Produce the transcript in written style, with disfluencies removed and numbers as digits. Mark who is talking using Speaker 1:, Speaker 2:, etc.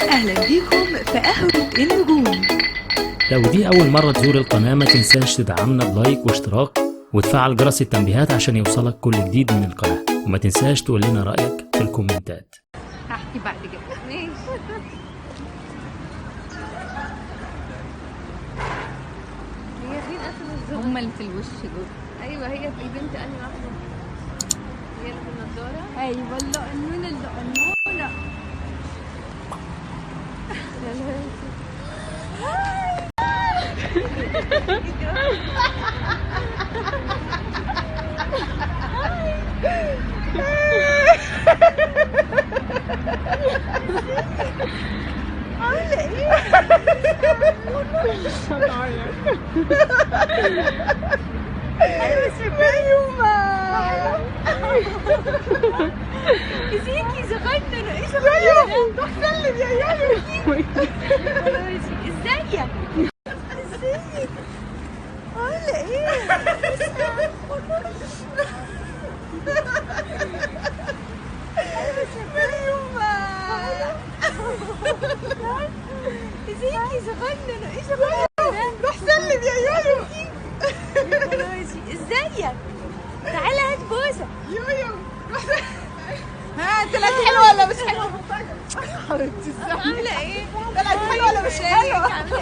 Speaker 1: أهلا بيكم في قهوة النجوم.
Speaker 2: لو دي أول مرة تزور القناة ما تنساش تدعمنا بلايك واشتراك وتفعل جرس التنبيهات عشان يوصلك كل جديد من القناة، وما تنساش تقول لنا رأيك في الكومنتات.
Speaker 3: هحكي بعد كده. ماشي. هي فين اصلا الزبط؟ هما اللي في الوش دول. ايوه هي في البنت انهي واحده؟ هي اللي بالنضاره؟ ايوه اللقنونه اللقنونه. يا لهوي. عامله ايه؟ ايوه ميومه. ازيكي صغننه؟ ايه صغننه؟ روح سلم يا يايا. ازيك؟ ازيك؟ عامله ايه؟ ميومه. ازيكي صغننه؟ ايه صغننه؟ روح سلم يا يايا. ازيك؟ تعالى هات بوسه. يويو روح. ها طلعت حلوه ولا مش حلوه؟ حبيبتي عامله ايه؟ طلعت حلوه ولا مش حلوه؟ عامله